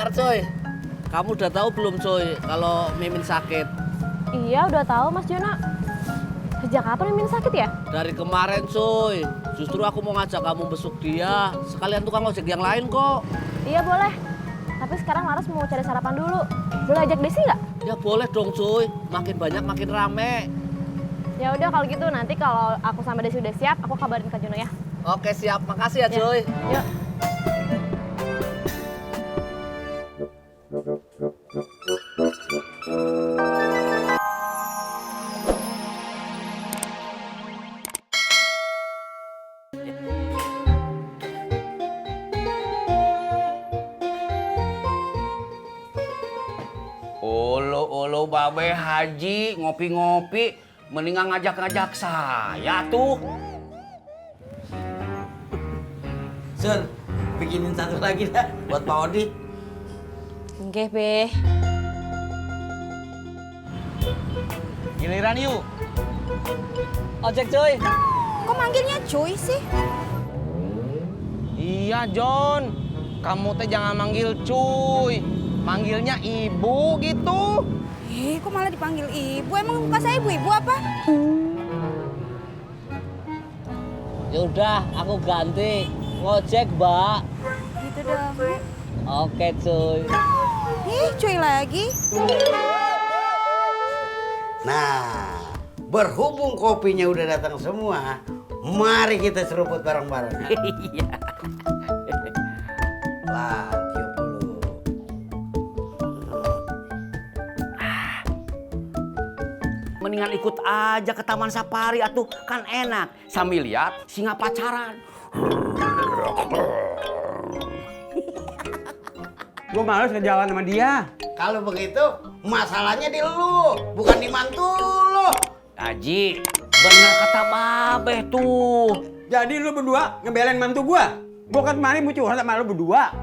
Bentar coy, kamu udah tahu belum coy kalau Mimin sakit? Iya udah tahu Mas Jono. Sejak kapan Mimin sakit ya? Dari kemarin coy, justru aku mau ngajak kamu besuk dia. Sekalian tukang ojek yang lain kok. Iya boleh. Tapi sekarang Laras mau cari sarapan dulu. Boleh ajak Desi nggak? Ya boleh dong coy, makin banyak makin rame. Ya udah kalau gitu nanti kalau aku sama Desi udah siap, aku kabarin Kak Jono ya. Oke siap, makasih ya coy. Yuk. Olo babe haji ngopi-ngopi mendingan ngajak-ngajak saya tuh. Sun, bikinin satu lagi dah buat Pak Odi. Oke, Be. Giliran yuk. Ojek coy. Kok manggilnya cuy sih? Iya John, kamu teh jangan manggil cuy, manggilnya ibu gitu. Kok malah dipanggil ibu? Emang muka saya ibu-ibu apa? Ya udah, aku ganti. Ngojek, Mbak. Gitu dong. Oke, cuy. Cuy lagi. Nah, berhubung kopinya udah datang semua, mari kita seruput bareng-bareng. Iya. Wah, tiup dulu. Mendingan ikut aja ke Taman Safari atuh, kan enak. Sambil lihat singa pacaran. Gue males ngejalan sama dia. Kalau begitu, masalahnya di lu, bukan di mantu lu. Haji, bener kata babe tuh. Jadi lu berdua ngebelain mantu gua. Gua kan kemarin mau curhat sama lu berdua.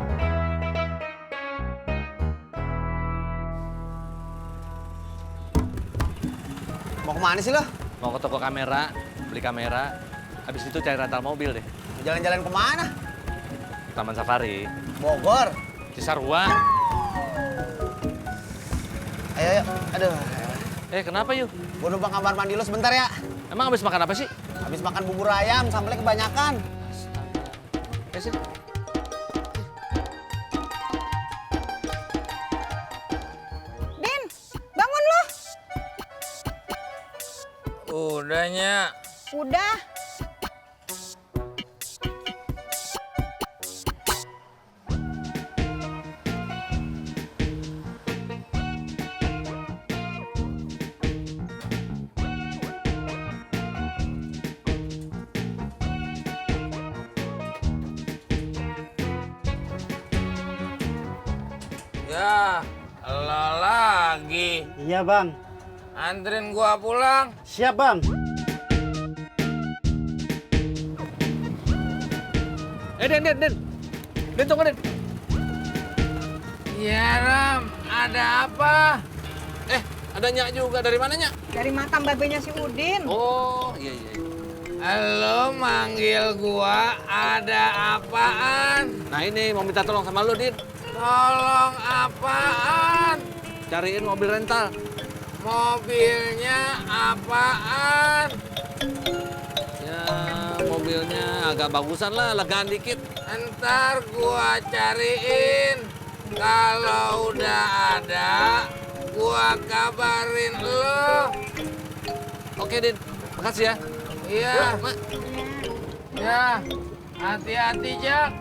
Mau kemana sih lo? Mau ke toko kamera, beli kamera. Habis itu cari rental mobil deh. Jalan-jalan kemana? Taman Safari. Bogor. Cisarua. Ayo, ayo. Aduh. Kenapa yuk? Gue numpang kamar mandi lo sebentar ya. Emang habis makan apa sih? Habis makan bubur ayam, sambelnya kebanyakan. Sih. Din, bangun lo. Udahnya. Udah. Ya, lo lagi. Iya, Bang. Anterin gua pulang. Siap, Bang. Den. Den, tunggu, Den. Iya, Ram. Ada apa? Ada Nyak juga. Dari mana, Nyak? Dari makam babenya si Udin. Oh, iya. Halo, manggil gua. Ada apaan? Nah ini, mau minta tolong sama lu, Din. Tolong apaan? Cariin mobil rental. Mobilnya apaan? Ya, mobilnya agak bagusan lah, legaan dikit. Ntar gua cariin. Kalau udah ada, gua kabarin lo. Oke, Din. Makasih ya. Iya. Mak. Ya, hati-hati, Jak.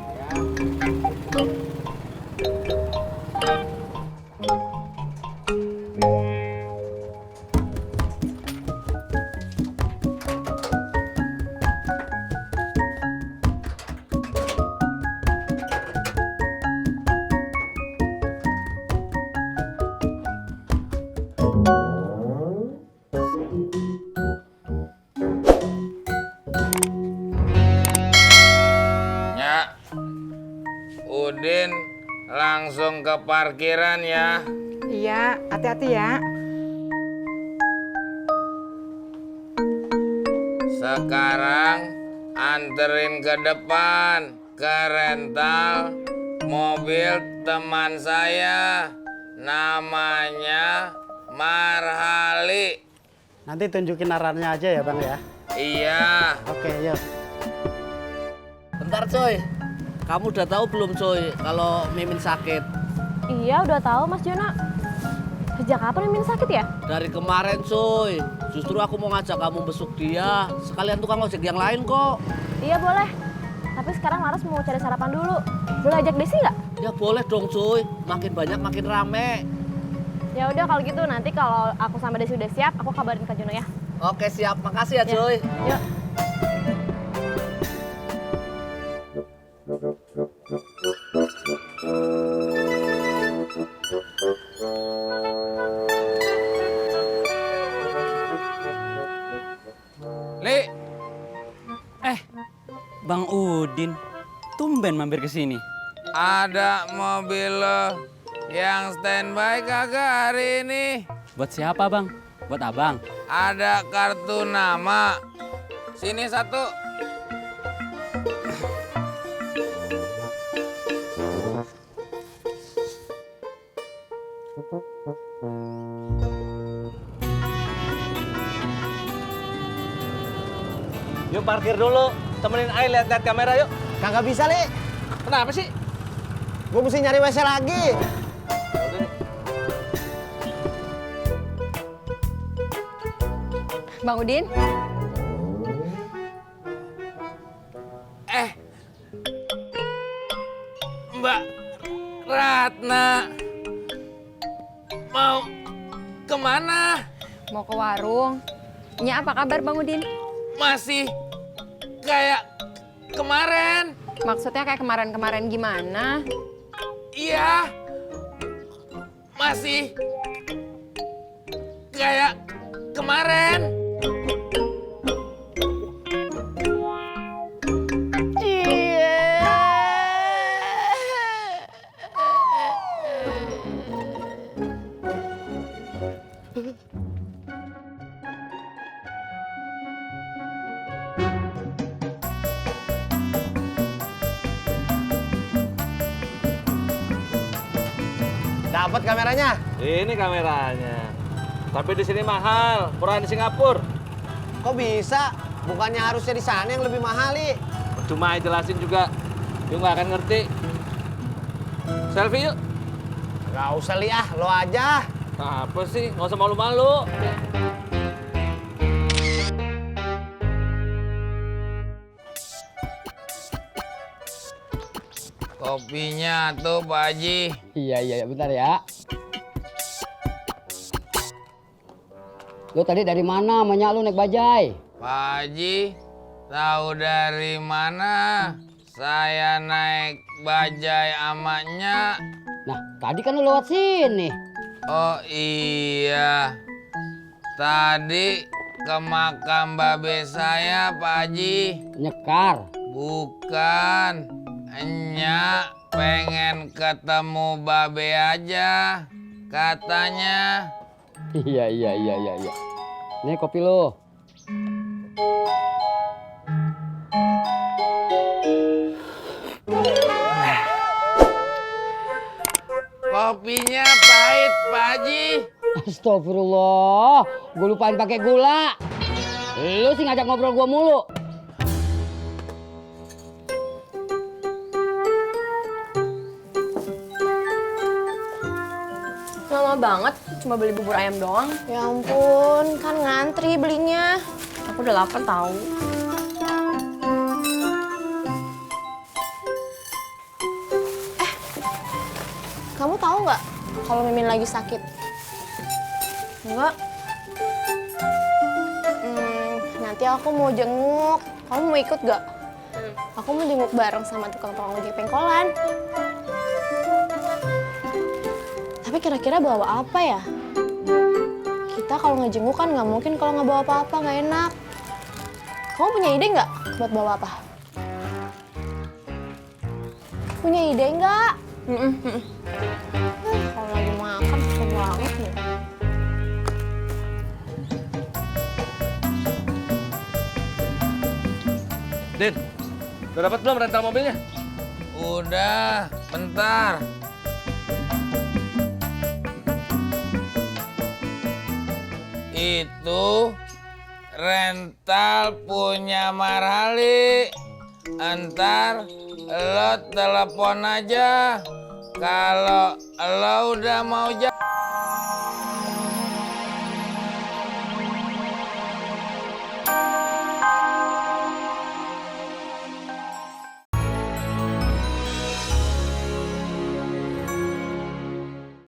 Ya, Udin langsung ke parkiran ya. Iya, hati-hati ya. Sekarang anterin ke depan ke rental mobil teman saya namanya Marhali. Nanti tunjukin arahnya aja ya bang ya. Iya. Oke yuk. Bentar coy, kamu udah tahu belum coy kalau Mimin sakit? Iya udah tahu Mas Jono. Sejak kapan Mimin sakit ya? Dari kemarin coy, justru aku mau ngajak kamu besuk dia. Sekalian tukang ojek yang lain kok. Iya boleh. Tapi sekarang Laras mau cari sarapan dulu. Boleh ajak Desi nggak? Ya boleh dong coy, makin banyak makin rame. Ya udah kalau gitu nanti kalau aku sama Desi udah siap, aku kabarin Kak Jono ya. Oke siap, makasih ya coy. Yuk. Li, Bang Udin, tumben mampir ke sini. ada mobil lo yang standby kagak hari ini? Buat siapa, Bang? Buat Abang. Ada kartu nama. Sini satu. Yuk parkir dulu, temenin Ai lihat-lihat kamera yuk. Kagak bisa, Li. Kenapa sih? Gue mesti nyari WC lagi. Bang Udin, Mbak Ratna. Mau kemana? mau ke warung. Nya apa kabar Bang Udin? Masih kayak kemarin. Maksudnya kayak kemarin-kemarin gimana? Iya. Masih kayak kemarin. Dapat kameranya. Ini kameranya. Tapi di sini mahal, kurang di Singapura. Kok bisa? Bukannya harusnya di sana yang lebih mahal, Li. Cuma jelasin juga, yuk nggak akan ngerti. Selfie yuk. Gak usah, Li, ah. Lo aja. Apa sih? Nggak usah malu-malu. Kopinya tuh Pak Haji. Iya, bentar ya. Lu tadi dari mana? Banyak lu naik bajai. Pak Haji, tahu dari mana saya naik bajai amaknya? Nah, tadi kan lu lewat sini. Oh iya, tadi ke makam babe saya Pak Haji. Nyekar. Bukan, hanya pengen ketemu babe aja katanya. Iya. Nih kopi lu. Kopinya pahit Pak Haji. Astagfirullah, gue lupain pakai gula. Lu sih ngajak ngobrol gua mulu. Lama banget, cuma beli bubur ayam doang. Ya ampun, kan ngantri belinya. Aku udah lapar tahu. Kamu tahu nggak kalau Mimin lagi sakit? Enggak. Nanti aku mau jenguk. Kamu mau ikut gak? Aku mau jenguk bareng sama tukang-tukang ojek pengkolan. Tapi kira-kira bawa apa ya? Kita kalau ngejenguk kan nggak mungkin kalau nggak bawa apa-apa, nggak enak. Kamu punya ide nggak buat bawa apa? Punya ide nggak? Kalau lagi makan susah banget nih. Din, udah dapat belum rental mobilnya? Udah, Bentar. Itu rental punya Marhali. Entar lo telepon aja kalau lo udah mau jalan.